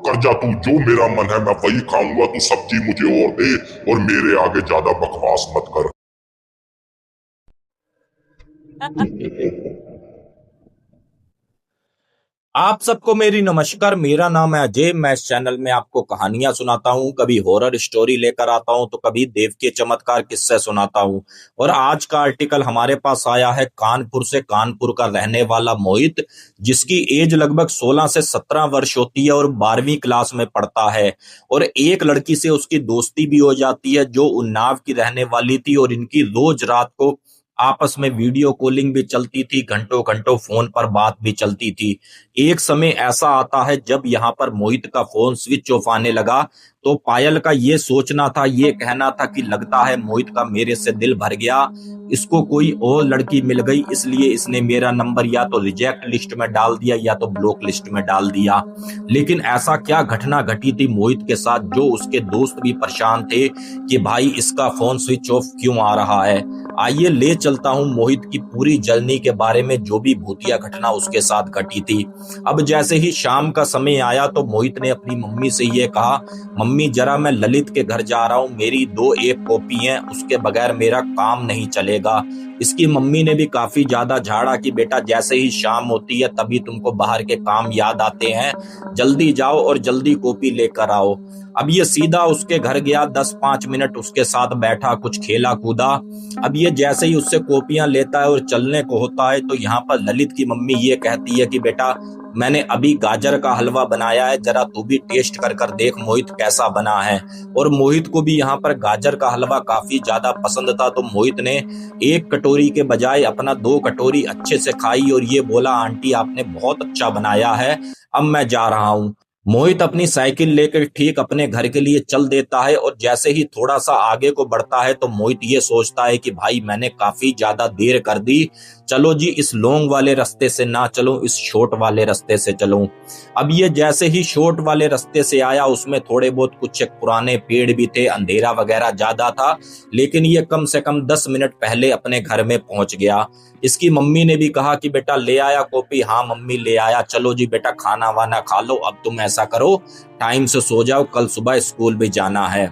कर जा तू, जो मेरा मन है मैं वही खाऊंगा, तू सब्जी मुझे और दे और मेरे आगे ज्यादा बकवास मत कर। आप सबको मेरी नमस्कार। मेरा नाम है अजय। मैं इस चैनल में आपको कहानियां सुनाता हूं, कभी हॉरर स्टोरी लेकर आता हूं तो कभी देव के चमत्कार किस्से सुनाता हूं। और आज का आर्टिकल हमारे पास आया है कानपुर से। कानपुर का रहने वाला मोहित, जिसकी एज लगभग 16 से 17 वर्ष होती है और 12वीं क्लास में पढ़ता है। और एक लड़की से उसकी दोस्ती भी हो जाती है जो उन्नाव की रहने वाली थी, और इनकी रोज रात को आपस में वीडियो कॉलिंग भी चलती थी, घंटों घंटों फोन पर बात भी चलती थी। एक समय ऐसा आता है जब यहाँ पर मोहित का फोन स्विच ऑफ आने लगा, तो पायल का ये सोचना था, ये कहना था कि लगता है मोहित का मेरे से दिल भर गया, इसको कोई और लड़की मिल गई, इसलिए इसने मेरा नंबर या तो रिजेक्ट लिस्ट में डाल दिया या तो ब्लॉक लिस्ट में डाल दिया। लेकिन ऐसा क्या घटना घटी थी मोहित के साथ जो उसके दोस्त भी परेशान थे कि भाई इसका फोन स्विच ऑफ क्यों आ रहा है। आइए ले चलता हूं मोहित की पूरी जर्नी के बारे में, जो भी भूतिया घटना उसके साथ घटी थी। अब जैसे ही शाम का समय आया तो मोहित ने अपनी मम्मी से ये कहा, मम्मी जरा मैं ललित के घर जा रहा हूँ, मेरी 2 कॉपी हैं, उसके बगैर मेरा काम नहीं चलेगा। इसकी मम्मी ने भी काफी ज्यादा झाड़ा कि बेटा जैसे ही शाम होती है तभी तुमको बाहर के काम याद आते हैं, जल्दी जाओ और जल्दी कॉपी लेकर आओ। अब ये सीधा उसके घर गया, 10-5 मिनट उसके साथ बैठा, कुछ खेला कूदा। अब ये जैसे ही उससे कॉपियां लेता है और चलने को होता है तो यहाँ पर ललित की मम्मी ये कहती है कि बेटा मैंने अभी गाजर का हलवा बनाया है, जरा तू भी टेस्ट कर कर देख मोहित कैसा बना है। और मोहित को भी यहाँ पर गाजर का हलवा काफी ज्यादा पसंद था, तो मोहित ने 1 कटोरी के बजाय अपना 2 कटोरी अच्छे से खाई और ये बोला, आंटी आपने बहुत अच्छा बनाया है, अब मैं जा रहा हूँ। मोहित अपनी साइकिल लेकर ठीक अपने घर के लिए चल देता है, और जैसे ही थोड़ा सा आगे को बढ़ता है तो मोहित ये सोचता है कि भाई मैंने काफी ज्यादा देर कर दी, चलो जी इस लॉन्ग वाले रास्ते से ना चलो, इस शॉर्ट वाले रास्ते से चलूं। अब ये जैसे ही शॉर्ट वाले रास्ते से आया, उसमें थोड़े बहुत कुछ पुराने पेड़ भी थे, अंधेरा वगैरह ज्यादा था, लेकिन ये कम से कम 10 मिनट पहले अपने घर में पहुंच गया। इसकी मम्मी ने भी कहा कि बेटा ले आया कॉपी, हाँ मम्मी ले आया, चलो जी बेटा खाना वाना खा लो, अब तुम ऐसा करो टाइम से सो जाओ, कल सुबह स्कूल भी जाना है।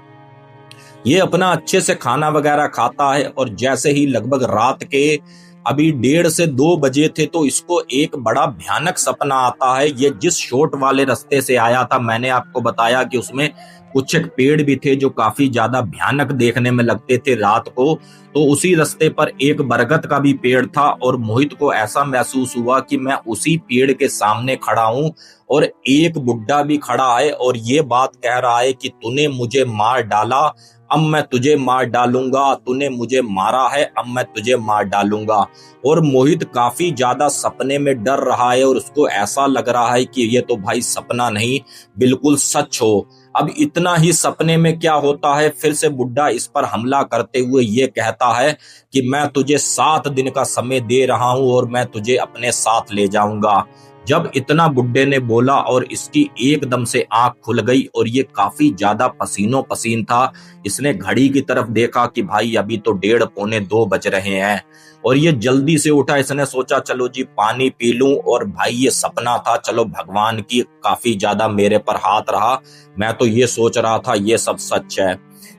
ये अपना अच्छे से खाना वगैरह खाता है, और जैसे ही लगभग रात के अभी 1:30 से 2 बजे थे तो इसको एक बड़ा भयानक सपना आता है। ये जिस शॉर्ट वाले रास्ते से आया था, मैंने आपको बताया कि उसमें कुछ एक पेड़ भी थे जो काफी ज्यादा भयानक देखने में लगते थे रात को, तो उसी रास्ते पर एक बरगद का भी पेड़ था, और मोहित को ऐसा महसूस हुआ कि मैं उसी पेड़ के सामने खड़ा हूं और एक बुड्ढा भी खड़ा है और ये बात कह रहा है कि तूने मुझे मार डाला, अब मैं तुझे मार डालूंगा, तूने मुझे मारा है, अब मैं तुझे मार डालूंगा। और मोहित काफी ज्यादा सपने में डर रहा है और उसको ऐसा लग रहा है कि ये तो भाई सपना नहीं बिल्कुल सच हो। अब इतना ही सपने में क्या होता है, फिर से बुड्ढा इस पर हमला करते हुए ये कहता है कि मैं तुझे 7 दिन का समय दे रहा हूं और मैं तुझे अपने साथ ले जाऊंगा। जब इतना बुड्ढे ने बोला और इसकी एकदम से आंख खुल गई और ये काफी ज्यादा पसीनों पसीन था। इसने घड़ी की तरफ देखा कि भाई अभी तो 1:30-2 बज रहे हैं, और ये जल्दी से उठा। इसने सोचा चलो जी पानी पी लूं, और भाई ये सपना था, चलो भगवान की काफी ज्यादा मेरे पर हाथ रहा, मैं तो ये सोच रहा था ये सब सच है।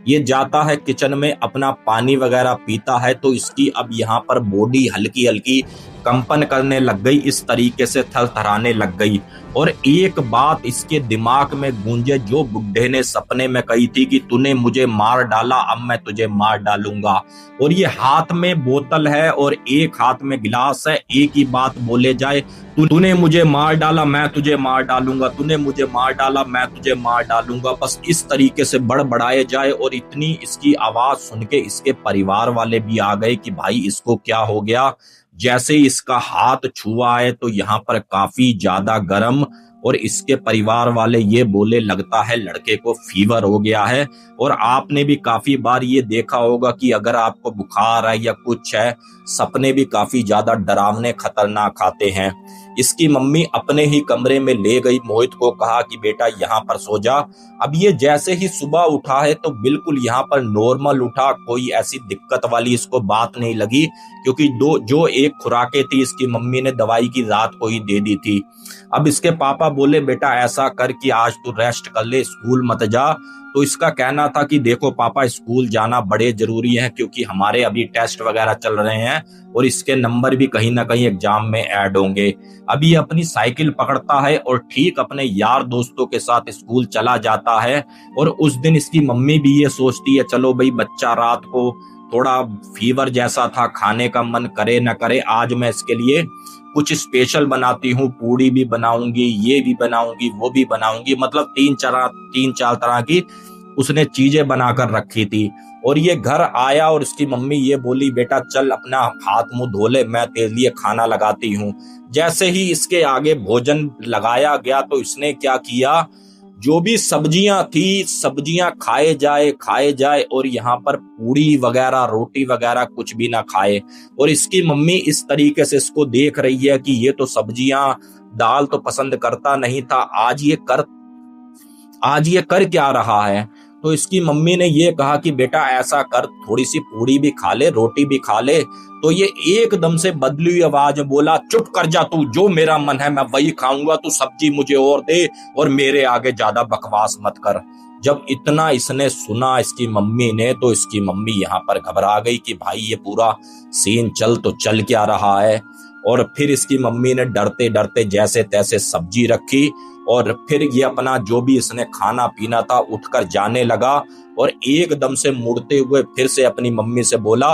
ये जाता है किचन में, अपना पानी वगैरह पीता है, तो इसकी अब यहाँ पर बॉडी हल्की हल्की कंपन करने लग गई, इस तरीके से थरथराने लग गई। और एक बात इसके दिमाग में गूंजे जो बुड्ढे ने सपने में कही थी कि तूने मुझे मार डाला, अब मैं तुझे मार डालूंगा। और ये हाथ में बोतल है और एक हाथ में गिलास है, एक ही बात बोले जाए, तूने मुझे मार डाला मैं तुझे मार डालूंगा, तूने मुझे मार डाला मैं तुझे मार डालूंगा, बस इस तरीके से बड़बड़ाए जाए। और इतनी इसकी आवाज सुन के इसके परिवार वाले भी आ गए कि भाई इसको क्या हो गया। जैसे ही इसका हाथ छुआ है तो यहाँ पर काफी ज्यादा गर्म, और इसके परिवार वाले ये बोले लगता है लड़के को फीवर हो गया है। और आपने भी काफी बार ये देखा होगा कि अगर आपको बुखार है या कुछ है, सपने भी काफी ज्यादा डरावने खतरनाक आते हैं। इसकी मम्मी अपने ही कमरे में ले गई, मोहित को कहा कि बेटा यहाँ पर सो जा। अब ये जैसे ही सुबह उठा है तो बिल्कुल यहाँ पर नॉर्मल उठा, कोई ऐसी दिक्कत वाली इसको बात नहीं लगी, क्योंकि जो एक खुराकें थी इसकी मम्मी ने दवाई की रात को ही दे दी थी। अब इसके पापा बोले बेटा ऐसा कर कि आज तू रेस्ट कर ले, स्कूल मत जा। तो इसका कहना था कि देखो पापा, स्कूल जाना बड़े जरूरी है, क्योंकि हमारे अभी टेस्ट वगैरह चल रहे हैं और इसके नंबर भी कहीं ना कहीं एग्जाम में ऐड होंगे। अभी ये अपनी साइकिल पकड़ता है और ठीक अपने यार दोस्तों के साथ स्कूल चला जाता है। और उस दिन इसकी मम्मी भी ये सोचती है चलो भाई, बच्चा रात को थोड़ा फीवर जैसा था, खाने का मन करे न करे, आज मैं इसके लिए कुछ स्पेशल बनाती हूँ, पूड़ी भी बनाऊंगी, ये भी बनाऊंगी, वो भी बनाऊंगी, मतलब तीन चार तरह की उसने चीजें बनाकर रखी थी। और ये घर आया और इसकी मम्मी ये बोली बेटा चल अपना हाथ मुंह धो ले, मैं तेरे लिए खाना लगाती हूँ। जैसे ही इसके आगे भोजन लगाया गया तो इसने क्या किया, जो भी सब्जियां थी सब्जियां खाए जाए और यहाँ पर पूड़ी वगैरह रोटी वगैरह कुछ भी ना खाए। और इसकी मम्मी इस तरीके से इसको देख रही है कि ये तो सब्जियां दाल तो पसंद करता नहीं था, आज ये कर क्या रहा है। तो इसकी मम्मी ने ये कहा कि बेटा ऐसा कर, थोड़ी सी पूड़ी भी खा ले, रोटी भी खा ले। तो ये एकदम से बदली हुई आवाज में बोला चुप कर जा तू, जो मेरा मन है मैं वही खाऊंगा, तू सब्जी मुझे और दे और मेरे आगे ज्यादा बकवास मत कर। जब इतना इसने सुना इसकी मम्मी ने, तो इसकी मम्मी यहाँ पर घबरा गई कि भाई ये पूरा सीन चल क्या रहा है। और फिर इसकी मम्मी ने डरते डरते जैसे तैसे सब्जी रखी और फिर ये अपना जो भी इसने खाना पीना था उठकर जाने लगा। और एकदम से मुड़ते हुए फिर से अपनी मम्मी से बोला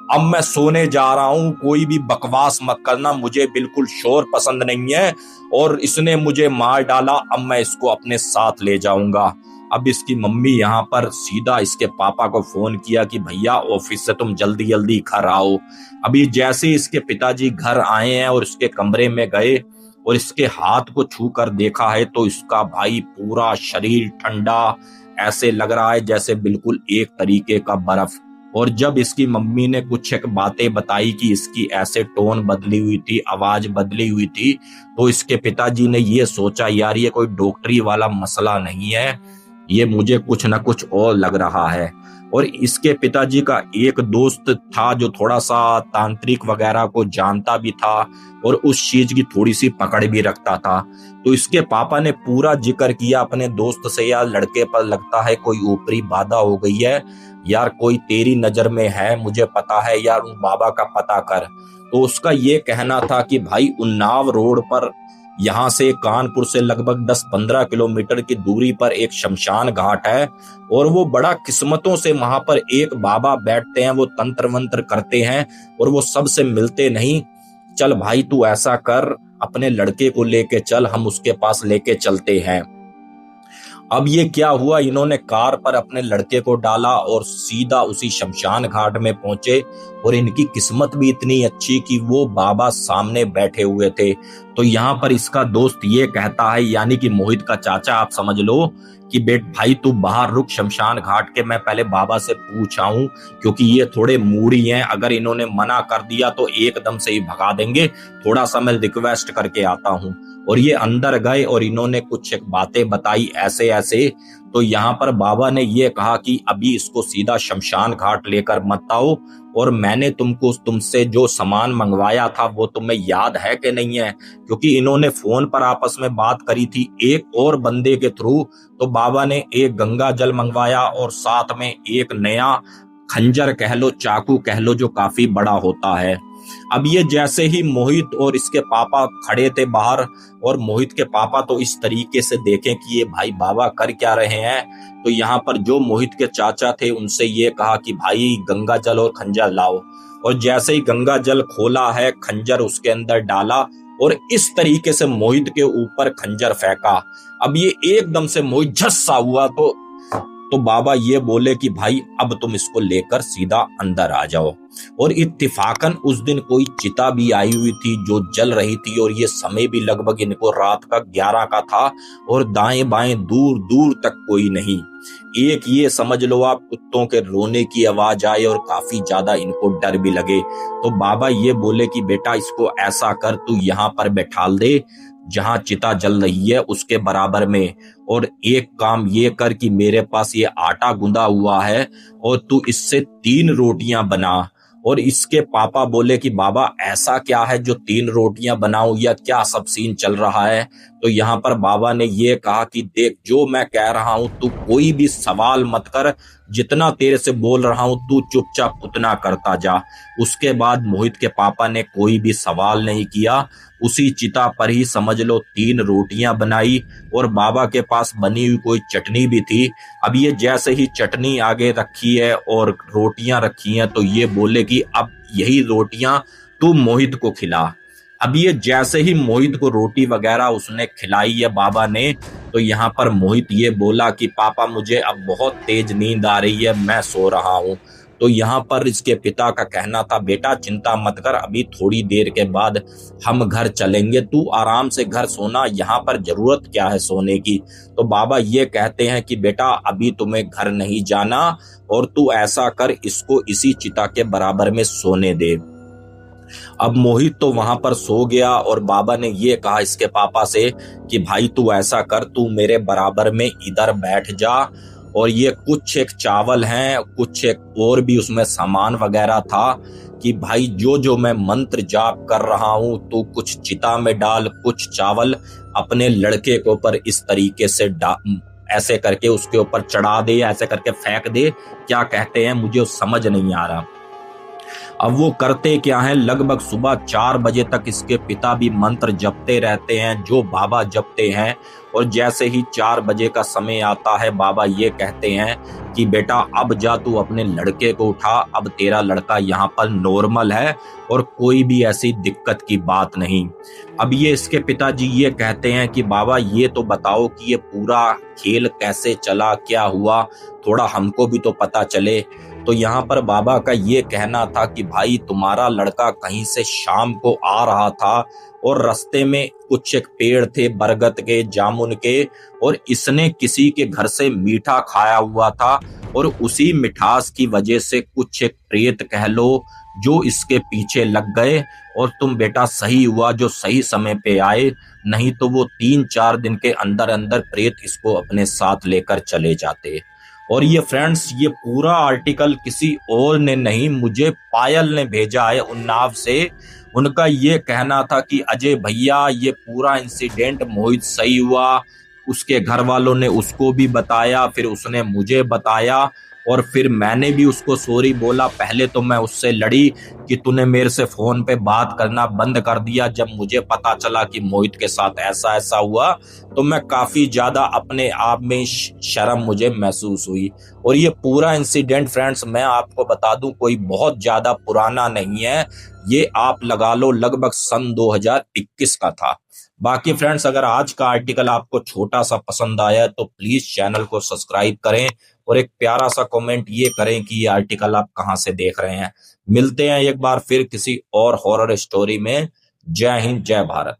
अब मैं सोने जा रहा हूं, कोई भी बकवास मत करना, मुझे बिल्कुल शोर पसंद नहीं है और इसने मुझे मार डाला, अब मैं इसको अपने साथ ले जाऊंगा। अब इसकी मम्मी यहाँ पर सीधा इसके पापा को फोन किया कि भैया ऑफिस से तुम जल्दी जल्दी घर आओ। अभी जैसे इसके पिताजी घर आए हैं और इसके कमरे में गए और इसके हाथ को छू कर देखा है तो इसका भाई पूरा शरीर ठंडा, ऐसे लग रहा है जैसे बिल्कुल एक तरीके का बर्फ। और जब इसकी मम्मी ने कुछ एक बातें बताई कि इसकी ऐसे टोन बदली हुई थी, आवाज बदली हुई थी, तो इसके पिताजी ने ये सोचा यार ये कोई डॉक्टरी वाला मसला नहीं है, ये मुझे कुछ ना कुछ और लग रहा है। और इसके पिताजी का एक दोस्त था जो थोड़ा सा तांत्रिक वगैरह को जानता भी था और उस चीज की थोड़ी सी पकड़ भी रखता था। तो इसके पापा ने पूरा जिक्र किया अपने दोस्त से, यार लड़के पर लगता है कोई ऊपरी बाधा हो गई है, यार कोई तेरी नजर में है, मुझे पता है यार, उन बाबा का पता कर। तो उसका ये कहना था कि भाई उन्नाव रोड पर यहाँ से कानपुर से लगभग 10-15 किलोमीटर की दूरी पर एक शमशान घाट है और वो बड़ा किस्मतों से वहां पर एक बाबा बैठते हैं, वो तंत्र मंत्र करते हैं और वो सबसे मिलते नहीं। चल भाई तू ऐसा कर, अपने लड़के को लेके चल, हम उसके पास लेके चलते हैं। अब ये क्या हुआ, इन्होंने कार पर अपने लड़के को डाला और सीधा उसी शमशान घाट में पहुंचे और इनकी किस्मत भी इतनी अच्छी कि वो बाबा सामने बैठे हुए थे। तो यहाँ पर इसका दोस्त ये कहता है, यानी कि मोहित का चाचा आप समझ लो, कि बेट भाई तू बाहर रुक शमशान घाट के, मैं पहले बाबा से पूछ आऊं, क्योंकि ये थोड़े मूडी हैं, अगर इन्होंने मना कर दिया तो एकदम से ही भगा देंगे, थोड़ा सा मैं रिक्वेस्ट करके आता हूं। और ये अंदर गए और इन्होंने कुछ एक बातें बताई ऐसे ऐसे। तो यहाँ पर बाबा ने ये कहा कि अभी इसको सीधा शमशान घाट लेकर मत आओ, और मैंने तुमसे जो सामान मंगवाया था वो तुम्हें याद है कि नहीं है, क्योंकि इन्होंने फोन पर आपस में बात करी थी एक और बंदे के थ्रू। तो बाबा ने एक गंगा जल मंगवाया और साथ में एक नया खंजर कह लो, चाकू कह लो, जो काफी बड़ा होता है। अब ये जैसे ही मोहित और इसके पापा खड़े थे बाहर, और मोहित के पापा तो इस तरीके से देखें कि ये भाई बाबा कर क्या रहे हैं, तो यहाँ पर जो मोहित के चाचा थे उनसे ये कहा कि भाई गंगा जल और खंजर लाओ। और जैसे ही गंगा जल खोला है, खंजर उसके अंदर डाला और इस तरीके से मोहित के ऊपर खंजर फेंका। अब ये एकदम से मोहित झस्सा हुआ तो तो बाबा ये बोले कि भाई अब तुम इसको लेकर सीधा अंदर आ जाओ। और इत्तिफाकन उस दिन कोई चिता भी आई हुई थी जो जल रही थी, और ये समय भी लगभग इनको रात का 11 का था, और दाएं बाएं दूर दूर तक कोई नहीं। एक ये समझ लो आप कुत्तों के रोने की आवाज आए और काफी ज्यादा इनको डर भी लगे। तो बाबा ये बोले कि बेटा इसको ऐसा कर, तू यहाँ पर बैठाल दे जहां चिता जल रही है उसके बराबर में, और एक काम ये कर कि मेरे पास ये आटा गूंदा हुआ है और तू इससे 3 रोटियां बना। और इसके पापा बोले कि बाबा ऐसा क्या है जो 3 रोटियां बनाऊं, या क्या सब सीन चल रहा है। तो यहाँ पर बाबा ने ये कहा कि देख जो मैं कह रहा हूं तू कोई भी सवाल मत कर, जितना तेरे से बोल रहा हूं तू चुपचाप उतना करता जा। उसके बाद मोहित के पापा ने कोई भी सवाल नहीं किया, उसी चिता पर ही समझ लो 3 रोटियां बनाई, और बाबा के पास बनी हुई कोई चटनी भी थी। अब ये जैसे ही चटनी आगे रखी है और रोटियां रखी हैं, तो ये बोले कि अब यही रोटियां तू मोहित को खिला। अब ये जैसे ही मोहित को रोटी वगैरह उसने खिलाई है बाबा ने, तो यहाँ पर मोहित ये बोला कि पापा मुझे अब बहुत तेज नींद आ रही है, मैं सो रहा हूँ। तो यहाँ पर इसके पिता का कहना था बेटा चिंता मत कर, अभी थोड़ी देर के बाद हम घर चलेंगे, तू आराम से घर सोना, यहाँ पर जरूरत क्या है सोने की। तो बाबा ये कहते हैं कि बेटा अभी तुम्हें घर नहीं जाना, और तू ऐसा कर इसको इसी चिता के बराबर में सोने दे। अब मोहित तो वहां पर सो गया, और बाबा ने ये कहा इसके पापा से कि भाई तू ऐसा कर, तू मेरे बराबर में इधर बैठ जा, और ये कुछ एक चावल हैं, कुछ एक और भी उसमें सामान वगैरह था, कि भाई जो जो मैं मंत्र जाप कर रहा हूं तू कुछ चिता में डाल, कुछ चावल अपने लड़के के ऊपर इस तरीके से ऐसे करके उसके ऊपर चढ़ा दे, ऐसे करके फेंक दे, क्या कहते हैं मुझे समझ नहीं आ रहा। अब वो करते क्या है, लगभग सुबह 4 बजे तक इसके पिता भी मंत्र जपते रहते हैं जो बाबा जपते हैं। और जैसे ही 4 बजे का समय आता है, बाबा ये कहते हैं कि बेटा अब जा तू अपने लड़के को उठा, अब तेरा लड़का यहाँ पर नॉर्मल है और कोई भी ऐसी दिक्कत की बात नहीं। अब ये इसके पिताजी ये कहते हैं कि बाबा ये तो बताओ कि ये पूरा खेल कैसे चला, क्या हुआ, थोड़ा हमको भी तो पता चले। तो यहाँ पर बाबा का ये कहना था कि भाई तुम्हारा लड़का कहीं से शाम को आ रहा था, और रास्ते में कुछ एक पेड़ थे बरगद के, जामुन के, और इसने किसी के घर से मीठा खाया हुआ था, और उसी मिठास की वजह से कुछ एक प्रेत कह लो जो इसके पीछे लग गए। और तुम बेटा सही हुआ जो सही समय पे आए, नहीं तो वो 3-4 दिन के अंदर अंदर प्रेत इसको अपने साथ लेकर चले जाते। और ये फ्रेंड्स ये पूरा आर्टिकल किसी और ने नहीं, मुझे पायल ने भेजा है उन्नाव से। उनका ये कहना था कि अजय भैया ये पूरा इंसिडेंट मोहित सही हुआ, उसके घर वालों ने उसको भी बताया, फिर उसने मुझे बताया, और फिर मैंने भी उसको सॉरी बोला। पहले तो मैं उससे लड़ी कि तूने मेरे से फोन पे बात करना बंद कर दिया, जब मुझे पता चला कि मोहित के साथ ऐसा ऐसा हुआ तो मैं काफी ज्यादा अपने आप में शर्म मुझे महसूस हुई। और ये पूरा इंसिडेंट फ्रेंड्स मैं आपको बता दूं कोई बहुत ज्यादा पुराना नहीं है, ये आप लगा लो लगभग सन 2021 का था। बाकी फ्रेंड्स अगर आज का आर्टिकल आपको छोटा सा पसंद आया तो प्लीज चैनल को सब्सक्राइब करें, और एक प्यारा सा कमेंट ये करें कि ये आर्टिकल आप कहां से देख रहे हैं। मिलते हैं एक बार फिर किसी और हॉरर स्टोरी में। जय हिंद, जय भारत।